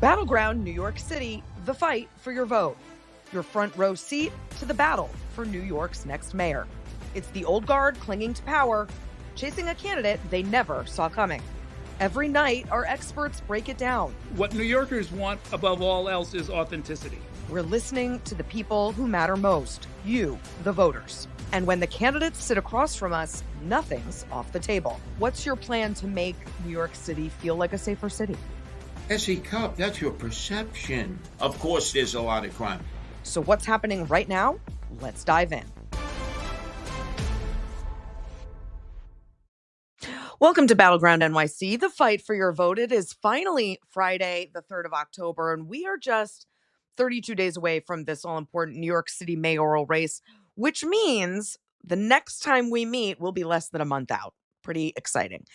Battleground, New York City, the fight for your vote. Your front row seat to the battle for New York's next mayor. It's the old guard clinging to power, chasing a candidate they never saw coming. Every night, our experts break it down. What New Yorkers want above all else is authenticity. We're listening to the people who matter most, you, the voters. And when the candidates sit across from us, nothing's off the table. What's your plan to make New York City feel like a safer city? S.E. Cupp, that's your perception. Of course there's a lot of crime. So what's happening right now? Let's dive in. Welcome to Battleground NYC, the fight for your vote. It is finally Friday, the 3rd of October, and we are just 32 days away from this all-important New York City mayoral race, which means the next time we meet will be less than a month out. Pretty exciting.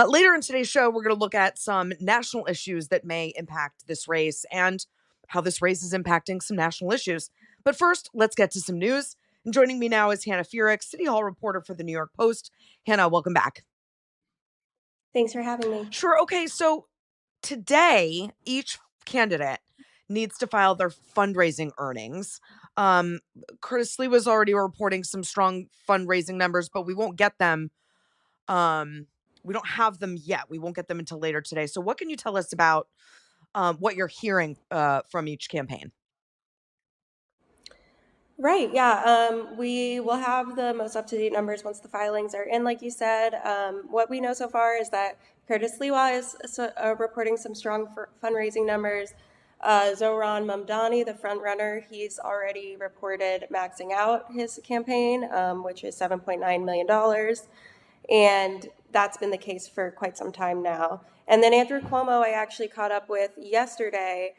Later in today's show, we're going to look at some national issues that may impact this race and how this race is impacting some national issues. But first, let's get to some news. And joining me now is Hannah Fierick, City Hall reporter for the New York Post. Hannah, welcome back. Thanks for having me. Sure. Okay. So today, each candidate needs to file their fundraising earnings. Curtis Lee was already reporting some strong fundraising numbers, but we won't get them. We don't have them yet. We won't get them until later today. So what can you tell us about what you're hearing from each campaign? Right. Yeah. We will have the most up-to-date numbers once the filings are in, like you said. What we know so far is that Curtis Lee is reporting some strong fundraising numbers. Zohran Mamdani, the front runner, he's already reported maxing out his campaign, which is $7.9 million. And that's been the case for quite some time now. And then Andrew Cuomo, I actually caught up with yesterday.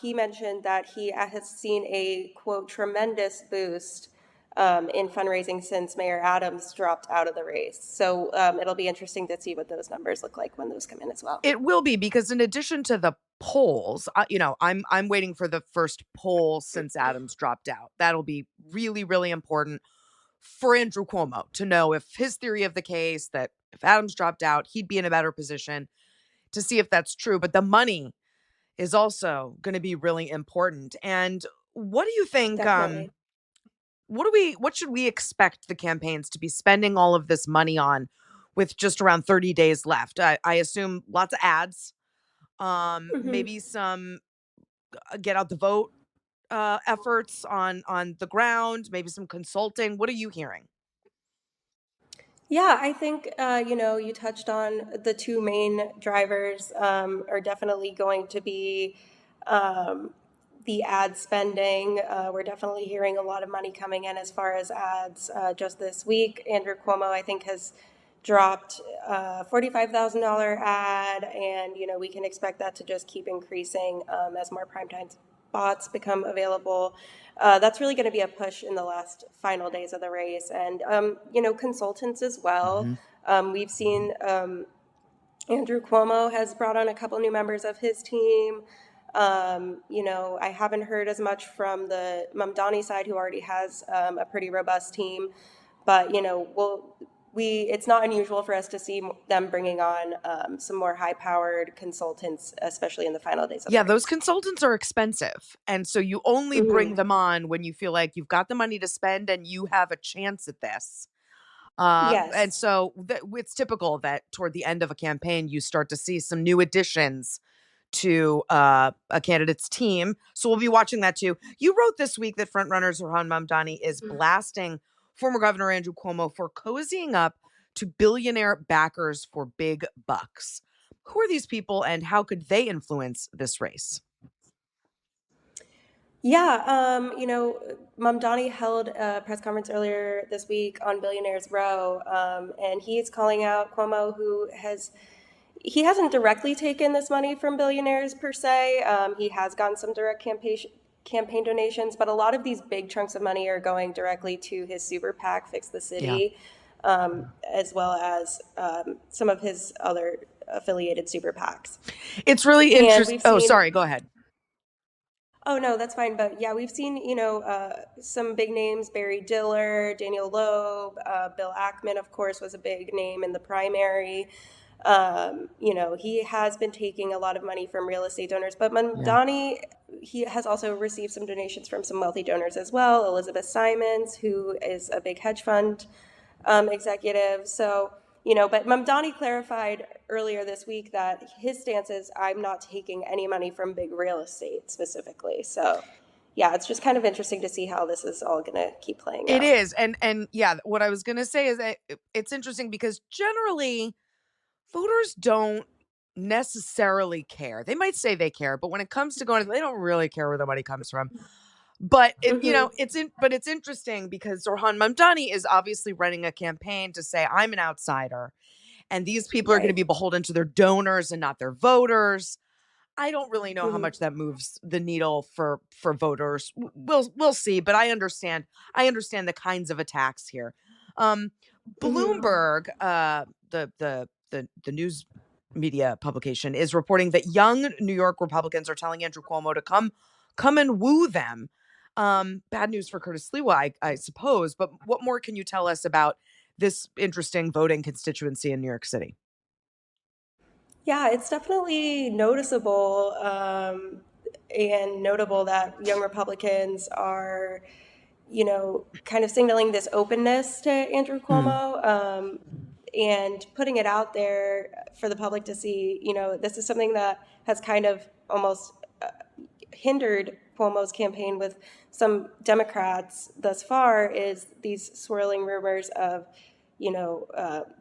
He mentioned that he has seen a, quote, tremendous boost in fundraising since Mayor Adams dropped out of the race. So it'll be interesting to see what those numbers look like when those come in as well. It will be, because in addition to the polls, I'm waiting for the first poll since Adams dropped out. That'll be really, really important for Andrew Cuomo to know if his theory of the case that if Adams dropped out, he'd be in a better position, to see if that's true. But the money is also going to be really important. And what do you think? What should we expect the campaigns to be spending all of this money on with just around 30 days left? I assume lots of ads, maybe some get out the vote efforts on the ground, maybe some consulting. What are you hearing? Yeah, I think, you touched on the two main drivers are definitely going to be the ad spending. We're definitely hearing a lot of money coming in as far as ads. Just this week, Andrew Cuomo, I think, has dropped a $45,000 ad, and, we can expect that to just keep increasing as more primetime spots become available. That's really going to be a push in the last final days of the race. And, consultants as well. We've seen Andrew Cuomo has brought on a couple new members of his team. I haven't heard as much from the Mamdani side, who already has a pretty robust team. But, it's not unusual for us to see them bringing on some more high-powered consultants, especially in the final days of the race. Those consultants are expensive. And so you only bring them on when you feel like you've got the money to spend and you have a chance at this. Yes. And so it's typical that toward the end of a campaign, you start to see some new additions to a candidate's team. So we'll be watching that too. You wrote this week that frontrunner Zohran Mamdani is blasting former Governor Andrew Cuomo for cozying up to billionaire backers for big bucks. Who are these people and how could they influence this race? Yeah, Mamdani held a press conference earlier this week on Billionaires Row, and he's calling out Cuomo, he hasn't directly taken this money from billionaires per se. He has gotten some direct campaign donations, but a lot of these big chunks of money are going directly to his super PAC, Fix the City, as well as some of his other affiliated super PACs. It's really interesting. Sorry, go ahead. Oh, no, that's fine. But yeah, we've seen, some big names, Barry Diller, Daniel Loeb, Bill Ackman, of course, was a big name in the primary. He has been taking a lot of money from real estate donors, but Yeah. Mamdani, he has also received some donations from some wealthy donors as well. Elizabeth Simons, who is a big hedge fund executive. So, but Mamdani clarified earlier this week that his stance is, I'm not taking any money from big real estate specifically. So, yeah, it's just kind of interesting to see how this is all going to keep playing It out. is. And yeah, what I was going to say is that it's interesting because generally voters don't necessarily care. They might say they care, but when it comes to going, they don't really care where the money comes from. But Mm-hmm. it's interesting because Orhan Mamdani is obviously running a campaign to say I'm an outsider and these people are going to Right. be beholden to their donors and not their voters. I don't really know how Mm-hmm. much that moves the needle for voters. We'll see, but I understand the kinds of attacks here. Um, Mm-hmm. Bloomberg, the news media publication, is reporting that young New York Republicans are telling Andrew Cuomo to come and woo them. Bad news for Curtis Lewa, I suppose. But what more can you tell us about this interesting voting constituency in New York City? Yeah, it's definitely noticeable and notable that young Republicans are, kind of signaling this openness to Andrew Mm, Cuomo and putting it out there for the public to see. This is something that has kind of almost hindered Cuomo's campaign with some Democrats thus far is these swirling rumors of,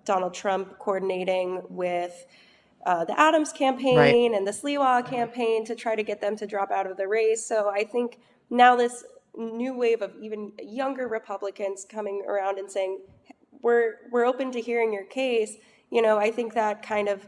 Donald Trump coordinating with the Adams right. campaign and the Sliwa campaign to try to get them to drop out of the race. So I think now this new wave of even younger Republicans coming around and saying we're open to hearing your case. I think that kind of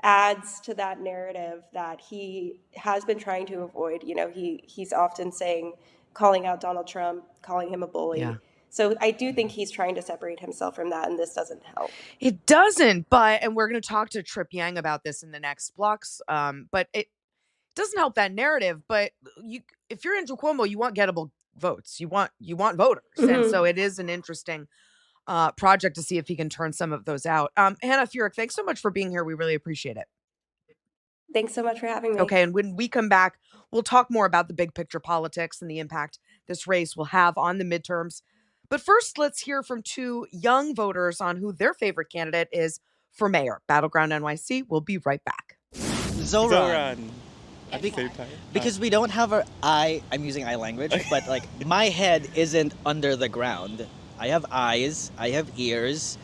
adds to that narrative that he has been trying to avoid. He's often saying, calling out Donald Trump, calling him a Yeah. bully. So I do think he's trying to separate himself from that, and this doesn't help. It doesn't, and we're going to talk to Trip Yang about this in the next blocks. But it doesn't help that narrative. But if you're Andrew Cuomo, you want gettable votes. You want voters, and so Hmm. it is an interesting project to see if he can turn some of those out. Hannah Fierick, thanks so much for being here. We really appreciate it. Thanks so much for having me. Okay, and when we come back, we'll talk more about the big picture politics and the impact this race will have on the midterms. But first, let's hear from two young voters on who their favorite candidate is for mayor. Battleground NYC. We'll be right back. Zoran. Zoran. At the same time. Because we don't have I'm using eye language, but like my head isn't under the ground. I have eyes, I have ears,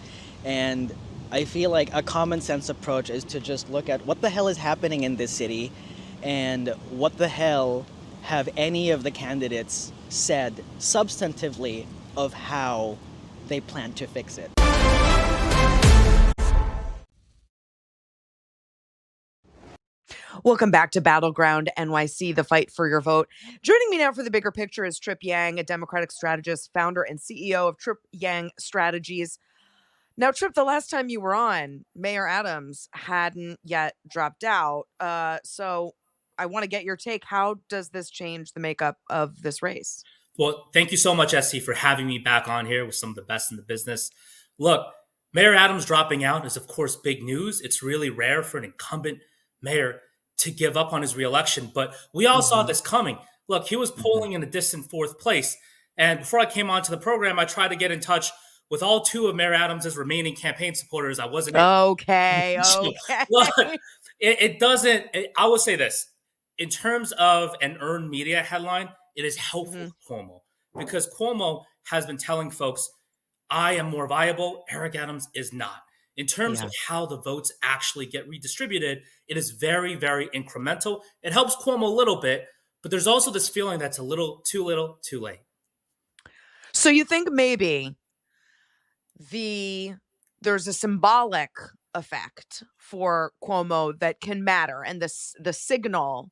and I feel like a common sense approach is to just look at what the hell is happening in this city and what the hell have any of the candidates said substantively of how they plan to fix it. Welcome back to Battleground NYC, the fight for your vote. Joining me now for the bigger picture is Trip Yang, a Democratic strategist, founder and CEO of Trip Yang Strategies. Now, Trip, the last time you were on, Mayor Adams hadn't yet dropped out. So I want to get your take. How does this change the makeup of this race? Well, thank you so much, SC, for having me back on here with some of the best in the business. Look, Mayor Adams dropping out is, of course, big news. It's really rare for an incumbent mayor to give up on his reelection, but we all saw Hmm. this coming. Look, he was Hmm. polling in a distant fourth place. And before I came onto the program, I tried to get in touch with all two of Mayor Adams's remaining campaign supporters. I wasn't able. Okay. Look, Okay. it doesn't. I will say this: in terms of an earned media headline, it is helpful Mhm. to Cuomo because Cuomo has been telling folks, "I am more viable. Eric Adams is not." In terms of Yeah. how the votes actually get redistributed, it is very, very incremental. It helps Cuomo a little bit, but there's also this feeling that's a little, too late. So you think maybe there's a symbolic effect for Cuomo that can matter, and the signal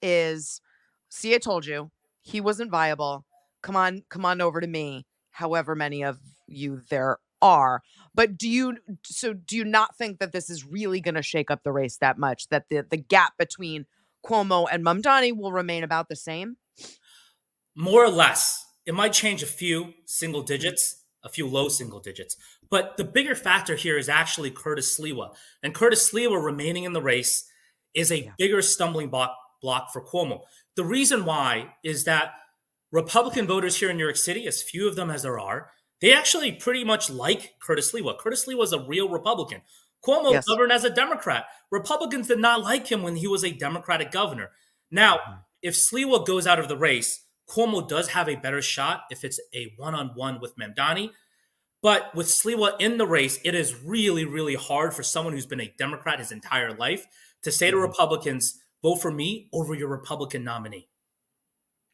is, see, I told you he wasn't viable. Come on over to me, however many of you there are. But do you not think that this is really going to shake up the race that much, that the gap between Cuomo and Mamdani will remain about the same? More or less, it might change a few single digits, a few low single digits. But the bigger factor here is actually Curtis Sliwa. And Curtis Sliwa remaining in the race is a Yeah. bigger stumbling block for Cuomo. The reason why is that Republican voters here in New York City, as few of them as there are, they actually pretty much like Curtis Sliwa. Curtis Sliwa is a real Republican. Cuomo Yes. governed as a Democrat. Republicans did not like him when he was a Democratic governor. Now, if Sliwa goes out of the race, Cuomo does have a better shot if it's a one-on-one with Mamdani. But with Sliwa in the race, it is really, really hard for someone who's been a Democrat his entire life to say to Republicans, vote for me over your Republican nominee.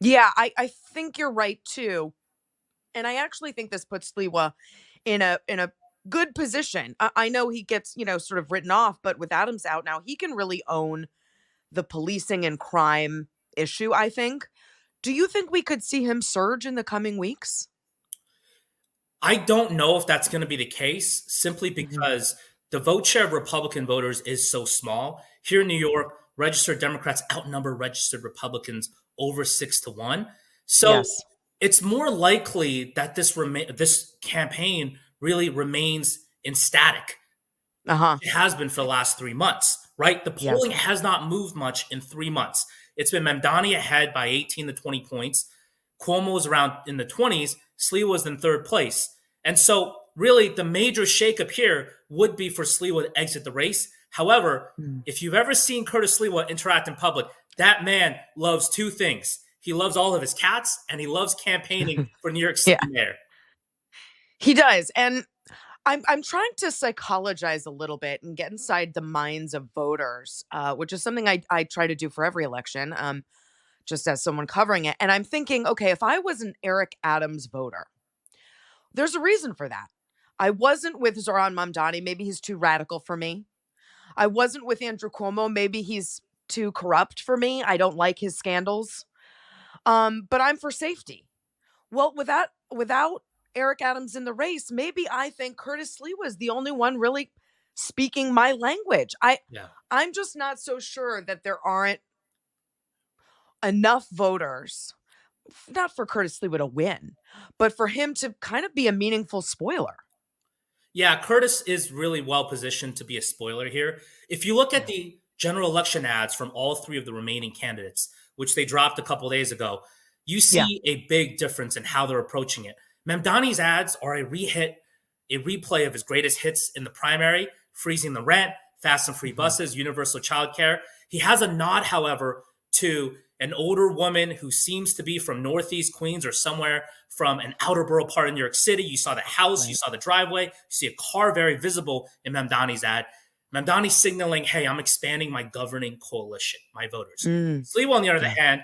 Yeah, I think you're right too. And I actually think this puts Sliwa in a good position. I know he gets, sort of written off, but with Adams out now, he can really own the policing and crime issue, I think. Do you think we could see him surge in the coming weeks? I don't know if that's going to be the case simply because the vote share of Republican voters is so small. Here in New York, registered Democrats outnumber registered Republicans over 6-1. So Yes. it's more likely that this campaign really remains in static. Uh-huh. It has been for the last 3 months, right? The Yes. polling has not moved much in 3 months. It's been Mamdani ahead by 18 to 20 points. Cuomo was around in the 20s. Sliwa was in third place. And so, really, the major shakeup here would be for Sliwa to exit the race. However, if you've ever seen Curtis Sliwa interact in public, that man loves two things. He loves all of his cats, and he loves campaigning for New York City Yeah, mayor. he does. And I'm trying to psychologize a little bit and get inside the minds of voters, which is something I try to do for every election, just as someone covering it. And I'm thinking, okay, if I was an Eric Adams voter, there's a reason for that. I wasn't with Zoran Mamdani. Maybe he's too radical for me. I wasn't with Andrew Cuomo. Maybe he's too corrupt for me. I don't like his scandals. But I'm for safety. Well, without Eric Adams in the race, maybe I think Curtis Lee was the only one really speaking my language. Yeah. I'm just not so sure that there aren't enough voters, not for Curtis Lee to win, but for him to kind of be a meaningful spoiler. Yeah, Curtis is really well positioned to be a spoiler here. If you look at the general election ads from all three of the remaining candidates, which they dropped a couple days ago, you Yeah. see a big difference in how they're approaching it. Mamdani's ads are a replay of his greatest hits in the primary, freezing the rent, fast and free buses, universal childcare. He has a nod, however, to an older woman who seems to be from Northeast Queens or somewhere from an outer borough part of New York City. You saw the house, you saw the driveway, you see a car very visible in Mamdani's ad. Mamdani's signaling, hey, I'm expanding my governing coalition, my voters. Sliwa, on the other hand,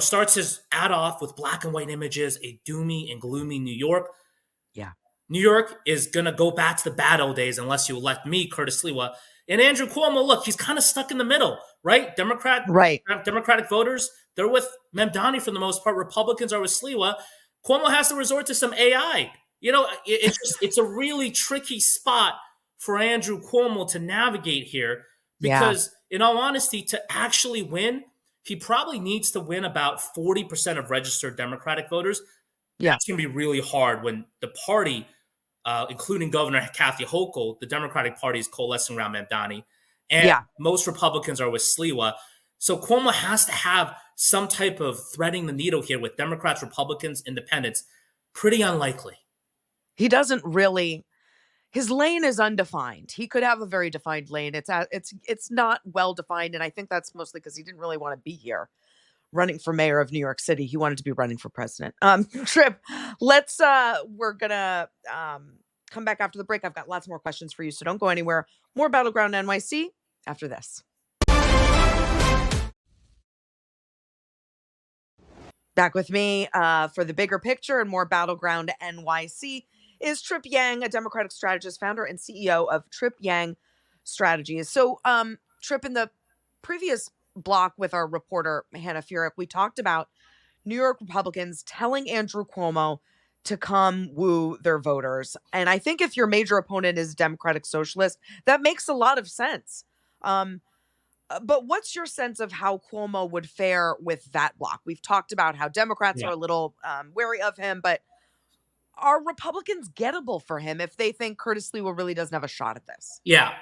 starts his ad off with black and white images, a doomy and gloomy New York. Yeah. New York is going to go back to the bad old days unless you elect me, Curtis Sliwa. And Andrew Cuomo, look, he's kind of stuck in the middle, right? Democratic voters, they're with Mamdani for the most part. Republicans are with Sliwa. Cuomo has to resort to some AI. It's a really tricky spot for Andrew Cuomo to navigate here because, in all honesty, to actually win, he probably needs to win about 40% of registered Democratic voters. Yeah. That's going to be really hard when the party, including Governor Kathy Hochul, the Democratic Party is coalescing around Mamdani. And most Republicans are with Sliwa. So Cuomo has to have some type of threading the needle here with Democrats, Republicans, Independents. Pretty unlikely. He doesn't really. His lane is undefined. He could have a very defined lane. It's not well defined, and I think that's mostly because he didn't really want to be here running for mayor of New York City. He wanted to be running for president. Trip, we're gonna come back after the break. I've got lots more questions for you, so don't go anywhere. More Battleground NYC after this. Back with me for the bigger picture and more Battleground NYC is Trip Yang, a Democratic strategist, founder and CEO of Trip Yang Strategies. So, Trip, in the previous block with our reporter, Hannah Fierick, we talked about New York Republicans telling Andrew Cuomo to come woo their voters. And I think if your major opponent is Democratic Socialist, that makes a lot of sense. But what's your sense of how Cuomo would fare with that block? We've talked about how Democrats are a little wary of him, but are Republicans gettable for him if they think Curtis Lewa really doesn't have a shot at this? Yeah,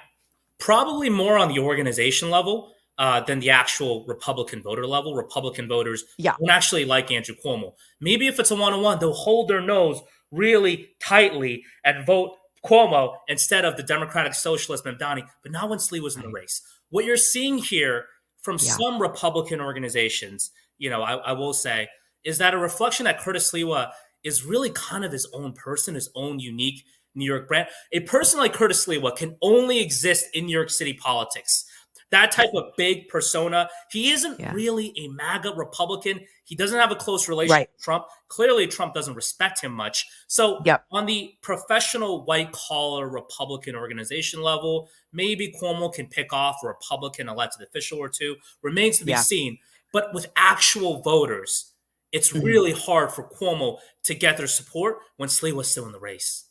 probably more on the organization level than the actual Republican voter level. Republican voters Yeah. don't actually like Andrew Cuomo. Maybe if it's a one-on-one, they'll hold their nose really tightly and vote Cuomo instead of the Democratic Socialist Mamdani, but not when Slee was in the Right. race. What you're seeing here from Yeah. some Republican organizations, I will say, is that a reflection that Curtis Lewa is really kind of his own person, his own unique New York brand. A person like Curtis Lewa can only exist in New York City politics. That type of big persona. He isn't Yeah. really a MAGA Republican. He doesn't have a close relationship Right. with Trump. Clearly, Trump doesn't respect him much. So, Yep. on the professional white collar Republican organization level, maybe Cuomo can pick off a Republican elected official or two. Remains to be Yeah. seen. But with actual voters, it's Mhm. really hard for Cuomo to get their support when Slee was still in the race.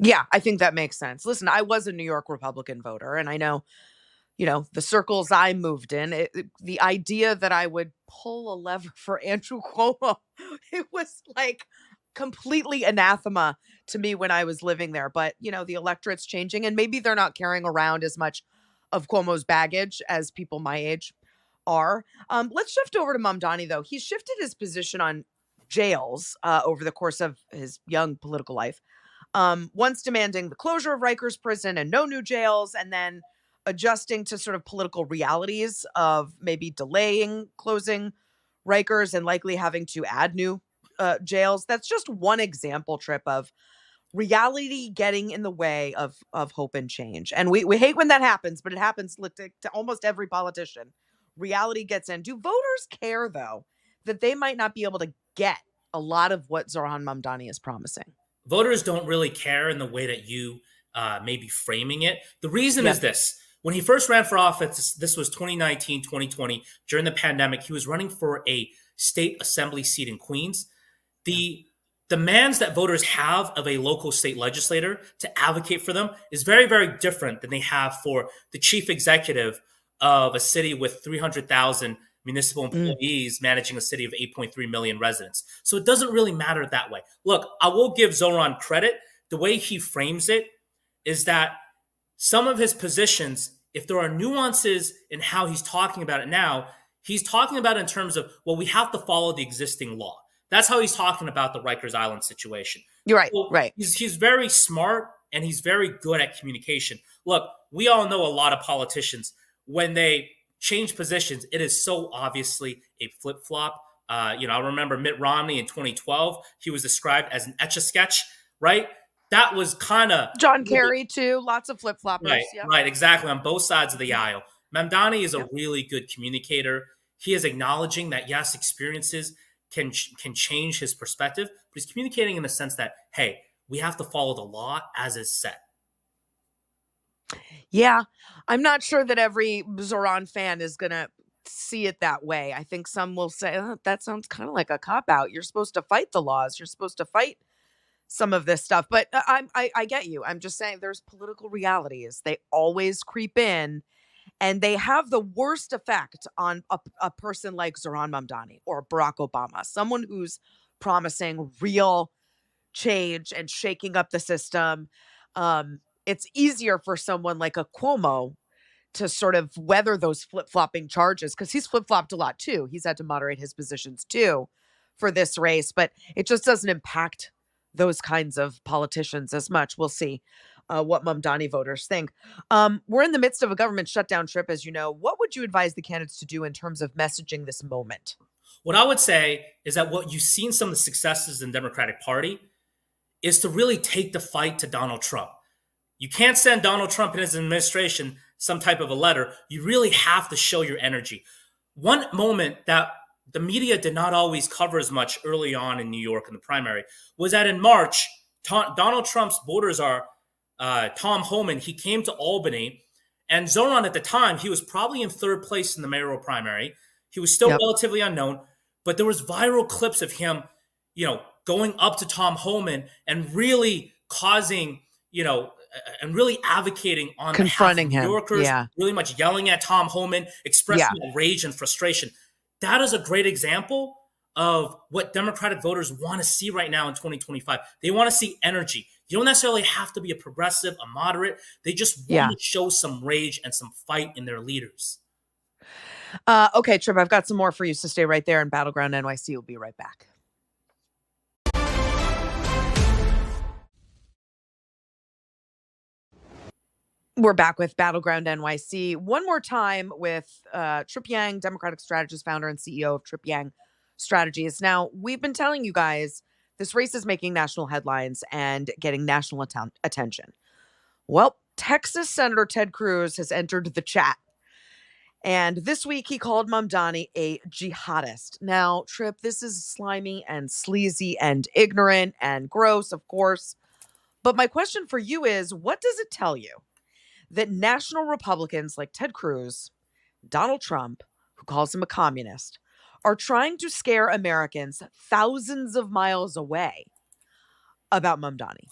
Yeah, I think that makes sense. Listen, I was a New York Republican voter, and I know, the circles I moved in, the idea that I would pull a lever for Andrew Cuomo, it was like completely anathema to me when I was living there. But, the electorate's changing, and maybe they're not carrying around as much of Cuomo's baggage as people my age are. Let's shift over to Mamdani, though. He shifted his position on jails over the course of his young political life. Once demanding the closure of Rikers Prison and no new jails, and then adjusting to sort of political realities of maybe delaying closing Rikers and likely having to add new jails. That's just one example, Trip, of reality getting in the way of hope and change. And we hate when that happens, but it happens to almost every politician. Reality gets in. Do voters care, though, that they might not be able to get a lot of what Zoran Mamdani is promising? Voters don't really care in the way that you may be framing it. The reason is Yep. this. When he first ran for office, this was 2019, 2020, during the pandemic, he was running for a state assembly seat in Queens. The demands that voters have of a local state legislator to advocate for them is very, very different than they have for the chief executive of a city with 300,000 municipal employees managing a city of 8.3 million residents. So it doesn't really matter that way. Look, I will give Zoran credit. The way he frames it is that some of his positions, if there are nuances in how he's talking about it now, he's talking about it in terms of, well, we have to follow the existing law. That's how he's talking about the Rikers Island situation. You're right, So right. He's very smart and he's very good at communication. Look, we all know a lot of politicians, when they change positions, it is so obviously a flip-flop. I remember Mitt Romney in 2012, he was described as an etch-a-sketch, right? That was kind of John Kerry, too. Lots of flip-floppers. right, Yep. right, exactly, on both sides of the aisle. Mamdani is a Yep. really good communicator. He is acknowledging that, yes, experiences can change his perspective, but he's communicating in the sense that, hey, we have to follow the law as is set. Yeah, I'm not sure that every Zoran fan is going to see it that way. I think some will say, oh, that sounds kind of like a cop out. You're supposed to fight the laws. You're supposed to fight some of this stuff. But I get you. I'm just saying there's political realities. They always creep in, and they have the worst effect on a person like Zoran Mamdani or Barack Obama, someone who's promising real change and shaking up the system. It's easier for someone like a Cuomo to sort of weather those flip-flopping charges, because he's flip-flopped a lot too. He's had to moderate his positions too for this race, but it just doesn't impact those kinds of politicians as much. We'll see what Mamdani voters think. We're in the midst of a government shutdown, Trip, as you know. What would you advise the candidates to do in terms of messaging this moment? What I would say is that what you've seen some of the successes in the Democratic Party is to really take the fight to Donald Trump. You can't send Donald Trump and his administration some type of a letter. You really have to show your energy. One moment that the media did not always cover as much early on in New York in the primary was that in March, Donald Trump's voters are Tom Homan. He came to Albany, and Zoran at the time, he was probably in third place in the mayoral primary. He was still relatively unknown, but there was viral clips of him, going up to Tom Homan and really causing, and really advocating on Confronting behalf of New him. Yorkers, Yeah. really much yelling at Tom Homan, expressing rage and frustration. That is a great example of what Democratic voters want to see right now in 2025. They want to see energy. You don't necessarily have to be a progressive, a moderate. They just want Yeah. to show some rage and some fight in their leaders. Okay, Trip, I've got some more for you, so stay right there. And Battleground NYC will be right back. We're back with Battleground NYC one more time with Trip Yang, Democratic strategist, founder, and CEO of Trip Yang Strategies. Now, we've been telling you guys this race is making national headlines and getting national attention. Well, Texas Senator Ted Cruz has entered the chat. And this week he called Mamdani a jihadist. Now, Trip, this is slimy and sleazy and ignorant and gross, of course. But my question for you is, what does it tell you that national Republicans like Ted Cruz, Donald Trump, who calls him a communist, are trying to scare Americans thousands of miles away about Mamdani?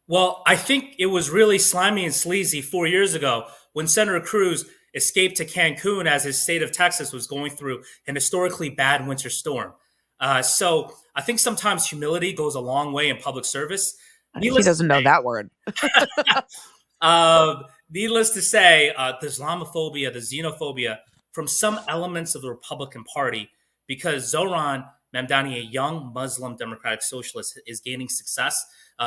Well, I think it was really slimy and sleazy 4 years ago when Senator Cruz escaped to Cancun as his state of Texas was going through an historically bad winter storm. So I think sometimes humility goes a long way in public service. He doesn't know that word. Needless to say, the Islamophobia, the xenophobia from some elements of the Republican Party, because Zohran Mamdani, a young Muslim democratic socialist, is gaining success.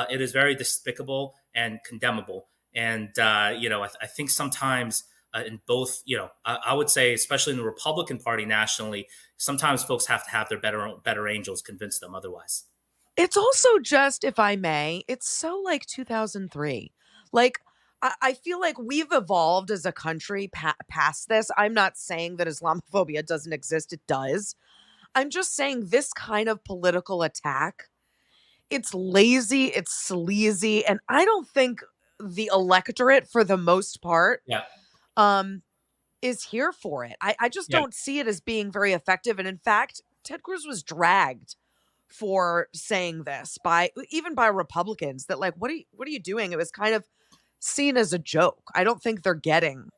It is very despicable and condemnable. And, I think sometimes in both, I would say, especially in the Republican Party nationally, sometimes folks have to have their better angels convince them otherwise. It's also just, if I may, it's so like 2003. Like, I feel like we've evolved as a country past this. I'm not saying that Islamophobia doesn't exist. It does. I'm just saying this kind of political attack, it's lazy, it's sleazy, and I don't think the electorate, for the most part, Yeah. is here for it. I just Yeah. don't see it as being very effective. And in fact, Ted Cruz was dragged for saying this even by Republicans that, like, what are you doing? It was kind of seen as a joke. I don't think they're getting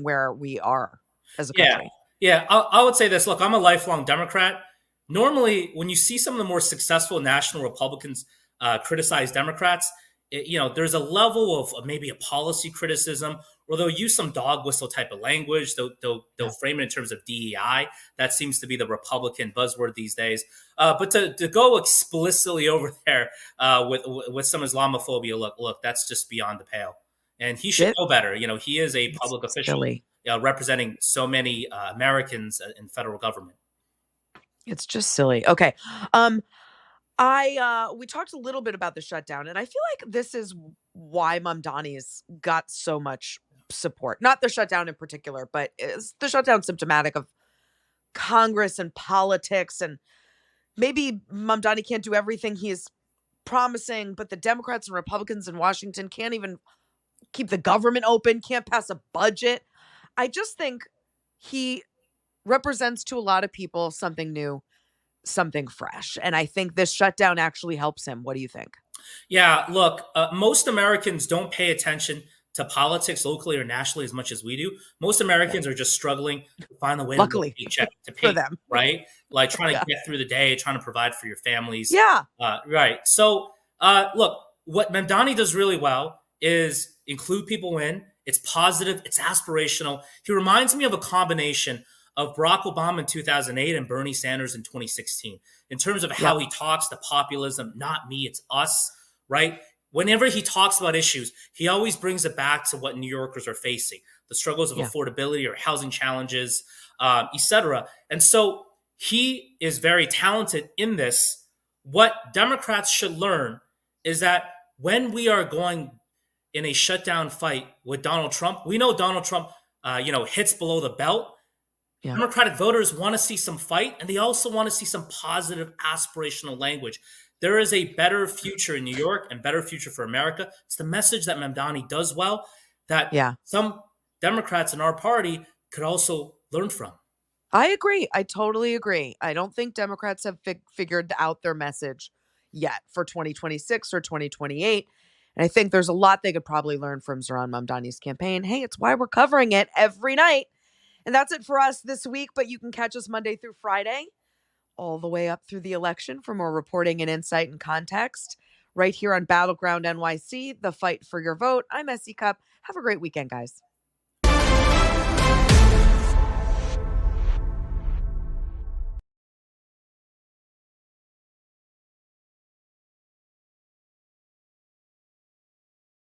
where we are as a country. Yeah. I would say this. Look, I'm a lifelong Democrat. Normally, when you see some of the more successful national Republicans criticize Democrats, there's a level of maybe a policy criticism, or they'll use some dog whistle type of language. They'll frame it in terms of DEI. That seems to be the Republican buzzword these days. But to go explicitly over there with some Islamophobia, look, that's just beyond the pale. And he should know better. He is a public official representing so many Americans in federal government. It's just silly. Okay. We talked a little bit about the shutdown, and I feel like this is why Mamdani's got so much support. Not the shutdown in particular, but is the shutdown symptomatic of Congress and politics? And maybe Mamdani can't do everything he's promising, but the Democrats and Republicans in Washington can't even keep the government open, can't pass a budget. I just think he represents to a lot of people something new, something fresh. And I think this shutdown actually helps him. What do you think? Yeah, look, most Americans don't pay attention to politics locally or nationally as much as we do. Most Americans are just struggling to find a way Luckily, to paycheck to for pay them. Right? Like trying to get through the day, trying to provide for your families. Yeah. Right. So, look, what Mamdani does really well is include people in. It's positive. It's aspirational. He reminds me of a combination of Barack Obama in 2008 and Bernie Sanders in 2016 in terms of how he talks to populism. Not me, it's us, right? Whenever he talks about issues, he always brings it back to what New Yorkers are facing, the struggles of affordability or housing challenges, etc. And so he is very talented in this. What Democrats should learn is that when we are going in a shutdown fight with Donald Trump, we know Donald Trump, hits below the belt. Yeah. Democratic voters want to see some fight, and they also want to see some positive aspirational language. There is a better future in New York and better future for America. It's the message that Mamdani does well that some Democrats in our party could also learn from. I agree. I totally agree. I don't think Democrats have figured out their message yet for 2026 or 2028. And I think there's a lot they could probably learn from Zohran Mamdani's campaign. Hey, it's why we're covering it every night. And that's it for us this week, but you can catch us Monday through Friday all the way up through the election. For more reporting and insight and context, right here on Battleground NYC, the fight for your vote. I'm Essie Cupp. Have a great weekend, guys.